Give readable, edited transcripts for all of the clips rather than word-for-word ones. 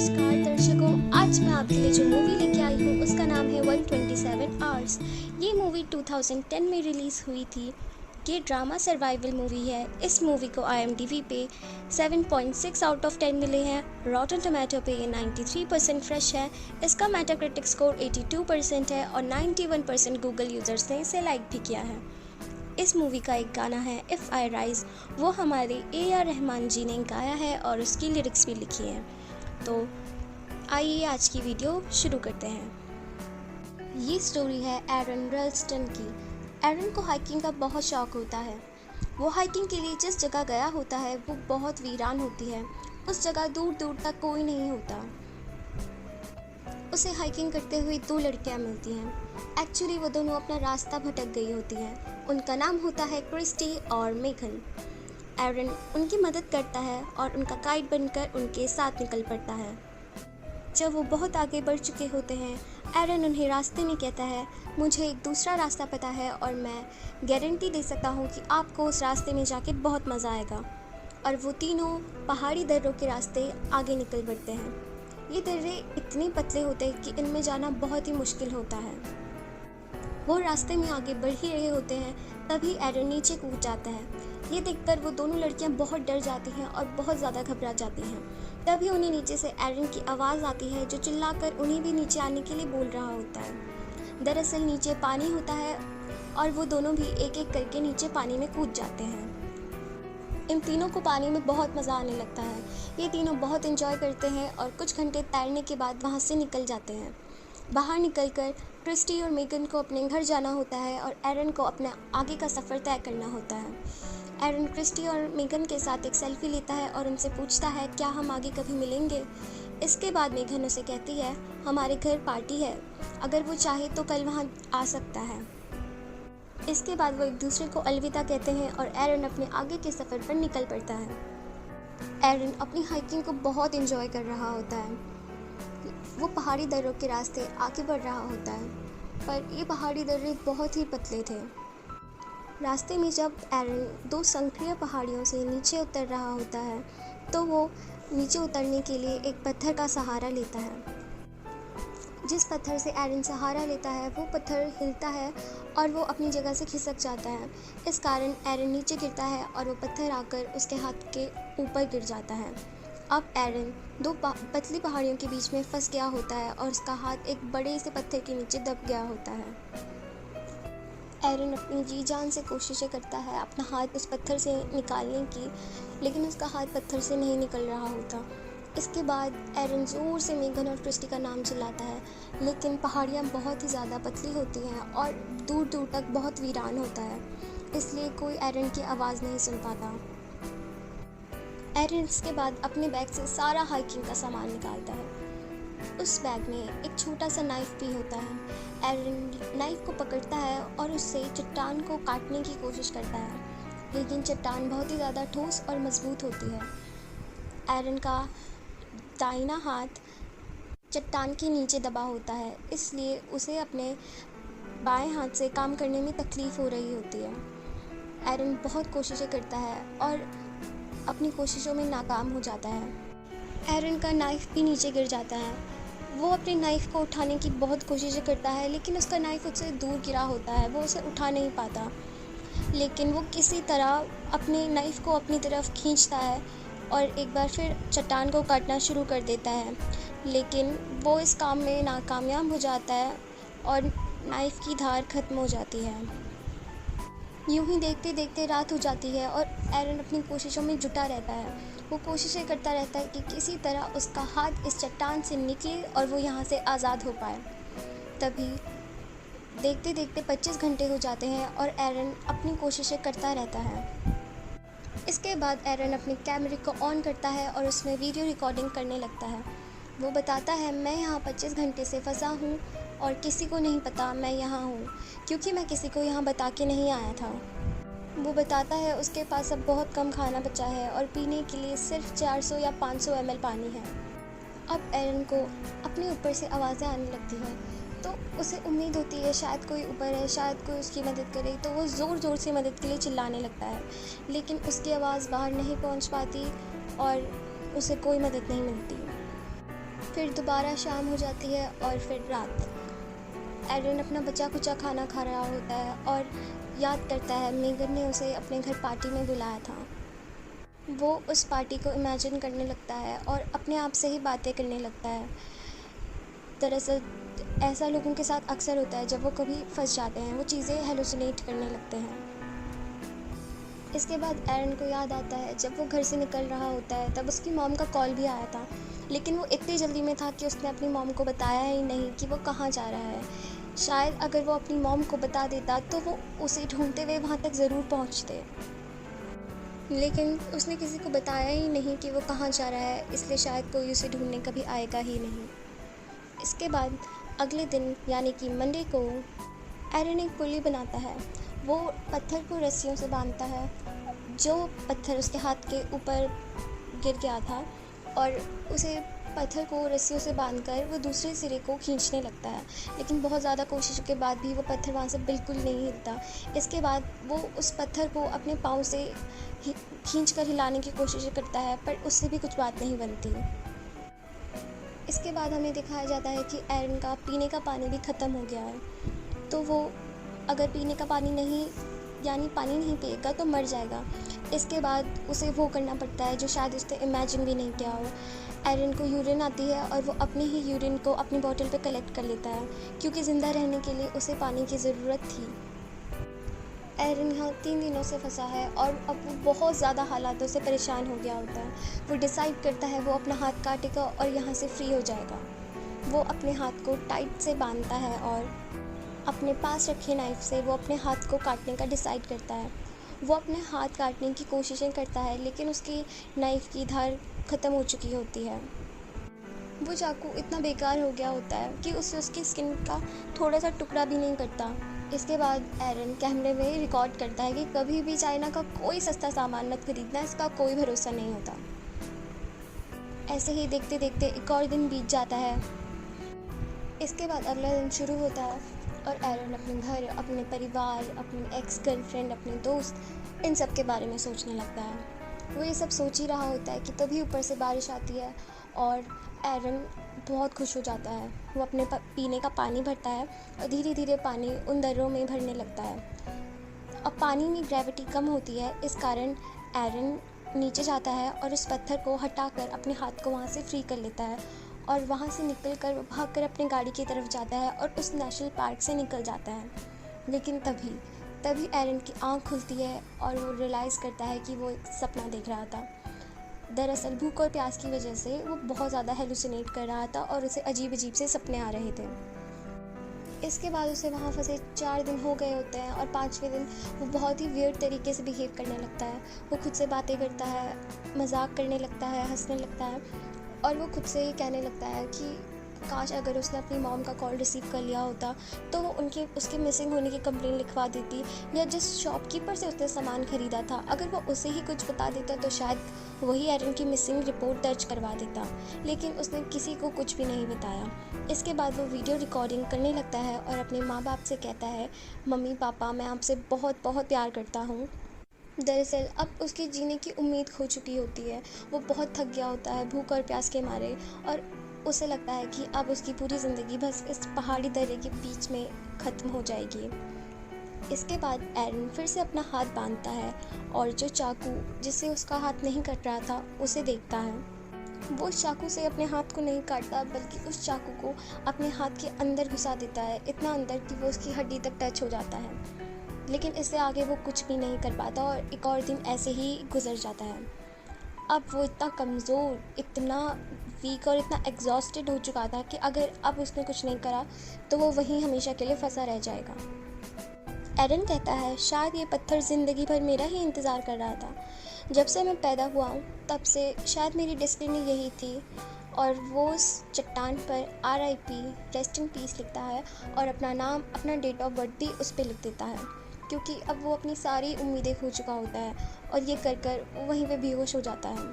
नमस्कार दर्शकों, आज मैं आपके लिए जो मूवी लेके आई हूँ उसका नाम है 127 आवर्स। ये मूवी 2010 में रिलीज़ हुई थी। ये ड्रामा सर्वाइवल मूवी है। इस मूवी को IMDb पे 7.6 आउट ऑफ 10 मिले हैं। रॉटन टोमेटो पे ये 93% फ्रेश है। इसका मेटाक्रिटिक स्कोर 82% है और 91% गूगल यूज़र्स ने इसे लाइक भी किया है। इस मूवी का एक गाना है इफ़ आई राइज, वो हमारे AR रहमान जी ने गाया है और उसकी लिरिक्स भी लिखी हैं। तो आइए आज की वीडियो शुरू करते हैं। ये स्टोरी है एरन रल्स्टन की। एरन को हाइकिंग का बहुत शौक होता है। वो हाइकिंग के लिए जिस जगह गया होता है वो बहुत वीरान होती है। उस जगह दूर दूर तक कोई नहीं होता। उसे हाइकिंग करते हुए दो लड़कियां मिलती हैं। एक्चुअली वो दोनों अपना रास्ता भटक गई होती हैं। उनका नाम होता है क्रिस्टी और मेघन। एरन उनकी मदद करता है और उनका गाइड बनकर उनके साथ निकल पड़ता है। जब वो बहुत आगे बढ़ चुके होते हैं, एरन उन्हें रास्ते में कहता है, मुझे एक दूसरा रास्ता पता है और मैं गारंटी दे सकता हूँ कि आपको उस रास्ते में जाके बहुत मज़ा आएगा। और वो तीनों पहाड़ी दर्रों के रास्ते आगे निकल पड़ते हैं। ये दर्रे इतने पतले होते हैं कि इनमें जाना बहुत ही मुश्किल होता है। वो रास्ते में आगे बढ़ ही रहे होते हैं, तभी एरन नीचे कूद जाता है। ये देखकर वो दोनों लड़कियां बहुत डर जाती हैं और बहुत ज़्यादा घबरा जाती हैं। तभी उन्हें नीचे से एरन की आवाज़ आती है जो चिल्लाकर उन्हें भी नीचे आने के लिए बोल रहा होता है। दरअसल नीचे पानी होता है और वो दोनों भी एक एक करके नीचे पानी में कूद जाते हैं। इन तीनों को पानी में बहुत मज़ा आने लगता है। ये तीनों बहुत एंजॉय करते हैं और कुछ घंटे तैरने के बाद वहाँ से निकल जाते हैं। बाहर निकलकर क्रिस्टी और मेगन को अपने घर जाना होता है और एरन को अपना आगे का सफ़र तय करना होता है। एरन क्रिस्टी और मेगन के साथ एक सेल्फी लेता है और उनसे पूछता है क्या हम आगे कभी मिलेंगे। इसके बाद मेगन उसे कहती है हमारे घर पार्टी है, अगर वो चाहे तो कल वहाँ आ सकता है। इसके बाद वो एक दूसरे को अलविदा कहते हैं और एरन अपने आगे के सफ़र पर निकल पड़ता है। एरन अपनी हाइकिंग को बहुत एंजॉय कर रहा होता है। वो पहाड़ी दर्रों के रास्ते आगे बढ़ रहा होता है, पर ये पहाड़ी दर्रे बहुत ही पतले थे। रास्ते में जब एरन दो संकरीय पहाड़ियों से नीचे उतर रहा होता है तो वो नीचे उतरने के लिए एक पत्थर का सहारा लेता है। जिस पत्थर से एरन सहारा लेता है वो पत्थर हिलता है और वो अपनी जगह से खिसक जाता है। इस कारण एरन नीचे गिरता है और वो पत्थर आकर उसके हाथ के ऊपर गिर जाता है। अब एरन दो पतली पहाड़ियों के बीच में फंस गया होता है और उसका हाथ एक बड़े से पत्थर के नीचे दब गया होता है। एरन अपनी जी जान से कोशिशें करता है अपना हाथ उस पत्थर से निकालने की, लेकिन उसका हाथ पत्थर से नहीं निकल रहा होता। इसके बाद एरन ज़ोर से मेगन और क्रिस्टी का नाम चिल्लाता है, लेकिन पहाड़ियाँ बहुत ही ज़्यादा पतली होती हैं और दूर दूर तक बहुत वीरान होता है, इसलिए कोई एरन की आवाज़ नहीं सुन पाता। एरन इसके बाद अपने बैग से सारा हाइकिंग का सामान निकालता है। उस बैग में एक छोटा सा नाइफ़ भी होता है। एरन नाइफ़ को पकड़ता है और उससे चट्टान को काटने की कोशिश करता है, लेकिन चट्टान बहुत ही ज़्यादा ठोस और मज़बूत होती है। एरन का दाहिना हाथ चट्टान के नीचे दबा होता है, इसलिए उसे अपने बाएं हाथ से काम करने में तकलीफ़ हो रही होती है। एरन बहुत कोशिशें करता है और अपनी कोशिशों में नाकाम हो जाता है। एरन का नाइफ़ भी नीचे गिर जाता है। वो अपने नाइफ़ को उठाने की बहुत कोशिशें करता है, लेकिन उसका नाइफ़ उससे दूर गिरा होता है, वो उसे उठा नहीं पाता। लेकिन वो किसी तरह अपने नाइफ़ को अपनी तरफ खींचता है और एक बार फिर चट्टान को काटना शुरू कर देता है, लेकिन वो इस काम में नाकामयाब हो जाता है और नाइफ़ की धार ख़त्म हो जाती है। यूं ही देखते देखते रात हो जाती है और एरन अपनी कोशिशों में जुटा रहता है। वो कोशिशें करता रहता है कि किसी तरह उसका हाथ इस चट्टान से निकले और वो यहाँ से आज़ाद हो पाए। तभी देखते देखते 25 घंटे हो जाते हैं और एरन अपनी कोशिशें करता रहता है। इसके बाद एरन अपने कैमरे को ऑन करता है और उसमें वीडियो रिकॉर्डिंग करने लगता है। वो बताता है मैं यहाँ 25 घंटे से फंसा हूँ और किसी को नहीं पता मैं यहाँ हूँ, क्योंकि मैं किसी को यहाँ बता के नहीं आया था। वो बताता है उसके पास अब बहुत कम खाना बचा है और पीने के लिए सिर्फ 400 या 500 ml पानी है। अब एरन को अपने ऊपर से आवाज़ें आने लगती हैं, तो उसे उम्मीद होती है शायद कोई ऊपर है, शायद कोई उसकी मदद करे, तो वो ज़ोर ज़ोर से मदद के लिए चिल्लाने लगता है, लेकिन उसकी आवाज़ बाहर नहीं पहुंच पाती और उसे कोई मदद नहीं मिलती। फिर दोबारा शाम हो जाती है और फिर रात। एरन अपना बचा कुचा खाना खा रहा होता है और याद करता है मेगन ने उसे अपने घर पार्टी में बुलाया था। वो उस पार्टी को इमेजिन करने लगता है और अपने आप से ही बातें करने लगता है। दरअसल ऐसा लोगों के साथ अक्सर होता है, जब वो कभी फंस जाते हैं वो चीज़ें हेलुसिनेट करने लगते हैं। इसके बाद एरन को याद आता है जब वो घर से निकल रहा होता है तब उसकी मॉम का कॉल भी आया था, लेकिन वो इतनी जल्दी में था कि उसने अपनी मॉम को बताया ही नहीं कि वो कहाँ जा रहा है। शायद अगर वो अपनी मॉम को बता देता तो वो उसे ढूंढते हुए वहाँ तक ज़रूर पहुँचते, लेकिन उसने किसी को बताया ही नहीं कि वो कहाँ जा रहा है, इसलिए शायद कोई उसे ढूंढने कभी आएगा ही नहीं। इसके बाद अगले दिन यानी कि मंडे को एरन एक पुली बनाता है। वो पत्थर को रस्सियों से बांधता है, जो पत्थर उसके हाथ के ऊपर गिर गया था, और उसे पत्थर को रस्सियों से बांधकर वो दूसरे सिरे को खींचने लगता है, लेकिन बहुत ज़्यादा कोशिशों के बाद भी वो पत्थर वहाँ से बिल्कुल नहीं हिलता। इसके बाद वो उस पत्थर को अपने पाँव से खींचकर हिलाने की कोशिश करता है, पर उससे भी कुछ बात नहीं बनती। इसके बाद हमें दिखाया जाता है कि एरन का पीने का पानी भी ख़त्म हो गया है, तो वो अगर पीने का पानी नहीं पिएगा तो मर जाएगा। इसके बाद उसे वो करना पड़ता है जो शायद उसने इमेजिन भी नहीं किया हो। एरन को यूरिन आती है और वो अपने ही यूरिन को अपनी बोतल पे कलेक्ट कर लेता है, क्योंकि ज़िंदा रहने के लिए उसे पानी की ज़रूरत थी। एरन यहाँ 3 दिनों से फंसा है और अब वो बहुत ज़्यादा हालातों से परेशान हो गया होता है। वो डिसाइड करता है वो अपना हाथ काटेगा और यहाँ से फ्री हो जाएगा। वो अपने हाथ को टाइट से बांधता है और अपने पास रखे नाइफ़ से वो अपने हाथ को काटने का डिसाइड करता है। वो अपने हाथ काटने की कोशिशें करता है, लेकिन उसकी नाइफ़ की धार ख़त्म हो चुकी होती है। वो चाकू इतना बेकार हो गया होता है कि उससे उसकी स्किन का थोड़ा सा टुकड़ा भी नहीं कटता। इसके बाद एरन कैमरे में रिकॉर्ड करता है कि कभी भी चाइना का कोई सस्ता सामान मत खरीदना, इसका कोई भरोसा नहीं होता। ऐसे ही देखते देखते एक और दिन बीत जाता है। इसके बाद अगला दिन शुरू होता है और एरन अपने घर, अपने परिवार, अपनी एक्स गर्लफ्रेंड, अपने दोस्त, इन सब के बारे में सोचने लगता है। वो ये सब सोच ही रहा होता है कि तभी ऊपर से बारिश आती है और एरन बहुत खुश हो जाता है। वो अपने पीने का पानी भरता है और धीरे धीरे पानी उन दर्रों में भरने लगता है। अब पानी में ग्रेविटी कम होती है, इस कारण एरन नीचे जाता है और उस पत्थर को हटाकर अपने हाथ को वहाँ से फ्री कर लेता है और वहाँ से निकलकर वो भागकर अपने गाड़ी की तरफ जाता है और उस नेशनल पार्क से निकल जाता है। लेकिन तभी एरन की आँख खुलती है और वो रियलाइज़ करता है कि वो एक सपना देख रहा था। दरअसल भूख और प्यास की वजह से वो बहुत ज़्यादा हेलुसिनेट कर रहा था और उसे अजीब अजीब से सपने आ रहे थे। इसके बाद उसे वहाँ फंसे 4 दिन हो गए होते हैं और 5वें दिन वो बहुत ही वियर्ड तरीके से बिहेव करने लगता है। वो खुद से बातें करता है, मजाक करने लगता है, हंसने लगता है और वो खुद से ही कहने लगता है कि काश अगर उसने अपनी मॉम का कॉल रिसीव कर लिया होता तो वो उसके मिसिंग होने की कंप्लेन लिखवा देती, या जिस शॉपकीपर से उसने सामान ख़रीदा था अगर वो उसे ही कुछ बता देता तो शायद वही एरन की मिसिंग रिपोर्ट दर्ज करवा देता। लेकिन उसने किसी को कुछ भी नहीं बताया। इसके बाद वो वीडियो रिकॉर्डिंग करने लगता है और अपने माँ बाप से कहता है, मम्मी पापा मैं आपसे बहुत बहुत प्यार करता हूँ। दरअसल अब उसके जीने की उम्मीद खो चुकी होती है। वो बहुत थक गया होता है भूख और प्यास के मारे, और उसे लगता है कि अब उसकी पूरी ज़िंदगी बस इस पहाड़ी दर्रे के बीच में ख़त्म हो जाएगी। इसके बाद एरन फिर से अपना हाथ बांधता है और जो चाकू जिससे उसका हाथ नहीं कट रहा था उसे देखता है। वो उस चाकू से अपने हाथ को नहीं काटता, बल्कि उस चाकू को अपने हाथ के अंदर घुसा देता है, इतना अंदर कि वो उसकी हड्डी तक टच हो जाता है। लेकिन इससे आगे वो कुछ भी नहीं कर पाता और एक और दिन ऐसे ही गुजर जाता है। अब वो इतना कमज़ोर, इतना वीक और इतना एग्जॉस्टेड हो चुका था कि अगर अब उसने कुछ नहीं करा तो वो वहीं हमेशा के लिए फंसा रह जाएगा। एरन कहता है, शायद ये पत्थर ज़िंदगी भर मेरा ही इंतज़ार कर रहा था। जब से मैं पैदा हुआ हूँ तब से शायद मेरी डेस्टिनी यही थी। और वो उस चट्टान पर RIP रेस्ट इन पीस लिखता है और अपना नाम, अपना डेट ऑफ बर्थ भी उस पर लिख देता है, क्योंकि अब वो अपनी सारी उम्मीदें खो चुका होता है और ये कर वो वहीं पे बेहोश हो जाता है।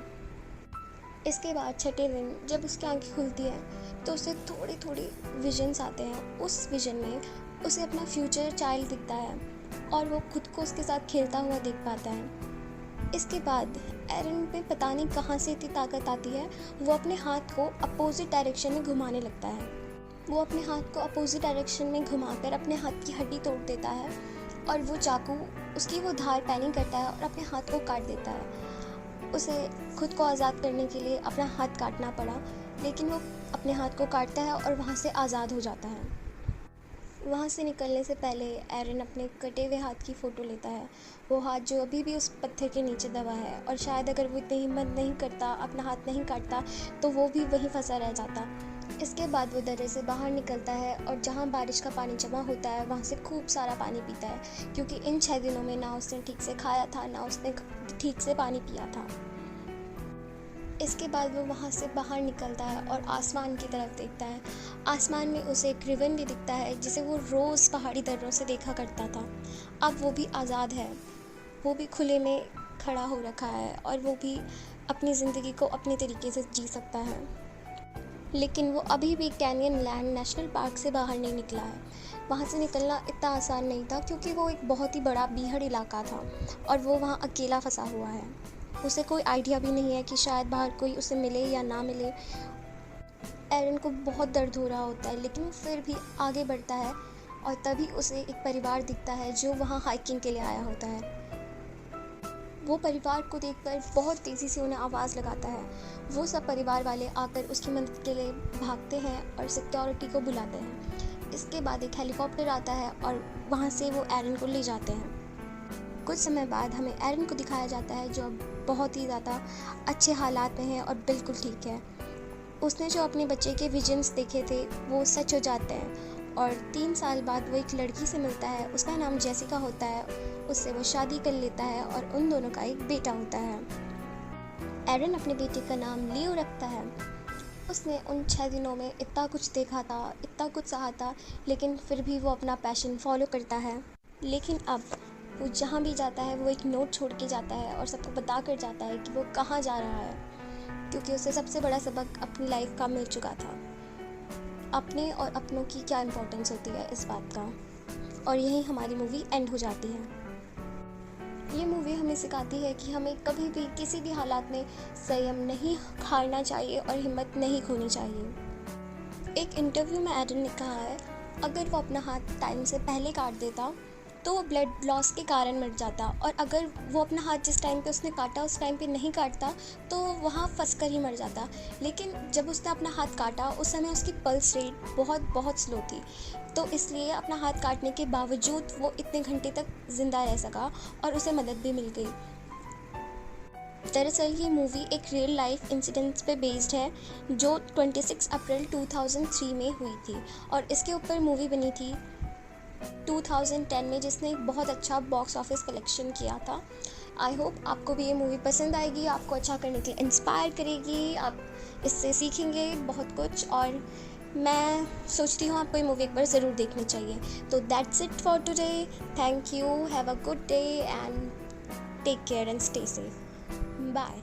इसके बाद छठे दिन जब उसकी आंखें खुलती हैं तो उसे थोड़ी थोड़ी विजन्स आते हैं। उस विजन में उसे अपना फ्यूचर चाइल्ड दिखता है और वो खुद को उसके साथ खेलता हुआ देख पाता है। इसके बाद एरन में पता नहीं कहाँ से इतनी ताकत आती है, वो अपने हाथ को अपोजिट डायरेक्शन में घुमाने लगता है। वो अपने हाथ को अपोजिट डायरेक्शन में घुमाकर अपने हाथ की हड्डी तोड़ देता है और वो चाकू उसकी वो धार पैनी करता है और अपने हाथ को काट देता है। उसे खुद को आज़ाद करने के लिए अपना हाथ काटना पड़ा, लेकिन वो अपने हाथ को काटता है और वहाँ से आज़ाद हो जाता है। वहाँ से निकलने से पहले एरन अपने कटे हुए हाथ की फ़ोटो लेता है, वो हाथ जो अभी भी उस पत्थर के नीचे दबा है, और शायद अगर वो इतनी हिम्मत नहीं करता, अपना हाथ नहीं काटता, तो वो भी वहीं फंसा रह जाता। इसके बाद वो दर्रे से बाहर निकलता है और जहाँ बारिश का पानी जमा होता है वहाँ से खूब सारा पानी पीता है, क्योंकि इन 6 दिनों में ना उसने ठीक से खाया था, ना उसने ठीक से पानी पिया था। इसके बाद वो वहाँ से बाहर निकलता है और आसमान की तरफ देखता है। आसमान में उसे एक रिबन भी दिखता है जिसे वो रोज़ पहाड़ी दर्रों से देखा करता था। अब वो भी आज़ाद है, वो भी खुले में खड़ा हो रखा है और वो भी अपनी ज़िंदगी को अपने तरीके से जी सकता है। लेकिन वो अभी भी कैनियनलैंड नेशनल पार्क से बाहर नहीं निकला है। वहाँ से निकलना इतना आसान नहीं था, क्योंकि वो एक बहुत ही बड़ा बीहड़ इलाका था और वो वहाँ अकेला फंसा हुआ है। उसे कोई आइडिया भी नहीं है कि शायद बाहर कोई उसे मिले या ना मिले। एरन को बहुत दर्द हो रहा होता है, लेकिन वो फिर भी आगे बढ़ता है और तभी उसे एक परिवार दिखता है जो वहाँ हाइकिंग के लिए आया होता है। वो परिवार को देखकर बहुत तेज़ी से उन्हें आवाज़ लगाता है। वो सब परिवार वाले आकर उसकी मदद के लिए भागते हैं और सिक्योरिटी को बुलाते हैं। इसके बाद एक हेलीकॉप्टर आता है और वहाँ से वो एरन को ले जाते हैं। कुछ समय बाद हमें एरन को दिखाया जाता है जो अब बहुत ही ज़्यादा अच्छे हालात में है और बिल्कुल ठीक है। उसने जो अपने बच्चे के विजन्स देखे थे वो सच हो जाते हैं और 3 साल बाद वो एक लड़की से मिलता है, उसका नाम जेसिका होता है। उससे वो शादी कर लेता है और उन दोनों का एक बेटा होता है। एरन अपने बेटे का नाम लियो रखता है। उसने उन 6 दिनों में इतना कुछ देखा था, इतना कुछ सहा था, लेकिन फिर भी वो अपना पैशन फॉलो करता है। लेकिन अब वो जहाँ भी जाता है वो एक नोट छोड़ के जाता है और सबको बता कर जाता है कि वो कहाँ जा रहा है, क्योंकि उसे सबसे बड़ा सबक अपनी लाइफ का मिल चुका था। अपने और अपनों की क्या इम्पोर्टेंस होती है इस बात का। और यहीं हमारी मूवी एंड हो जाती है। ये मूवी हमें सिखाती है कि हमें कभी भी किसी भी हालात में संयम नहीं हारना चाहिए और हिम्मत नहीं खोनी चाहिए। एक इंटरव्यू में एरन ने कहा है, अगर वो अपना हाथ टाइम से पहले काट देता तो वो ब्लड लॉस के कारण मर जाता, और अगर वो अपना हाथ जिस टाइम पे उसने काटा उस टाइम पे नहीं काटता तो वहाँ फंस कर ही मर जाता। लेकिन जब उसने अपना हाथ काटा उस समय उसकी पल्स रेट बहुत स्लो थी, तो इसलिए अपना हाथ काटने के बावजूद वो इतने घंटे तक ज़िंदा रह सका और उसे मदद भी मिल गई। दरअसल ये मूवी एक रियल लाइफ इंसिडेंट्स पे बेस्ड है जो 26 अप्रैल 2003 में हुई थी, और इसके ऊपर मूवी बनी थी 2010 में, जिसने एक बहुत अच्छा बॉक्स ऑफिस कलेक्शन किया था। आई होप आपको भी ये मूवी पसंद आएगी, आपको अच्छा करने के लिए इंस्पायर करेगी, आप इससे सीखेंगे बहुत कुछ, और मैं सोचती हूँ आपको ये मूवी एक बार ज़रूर देखनी चाहिए। तो that's it for today. Thank you, have a good day and take care and stay safe. Bye.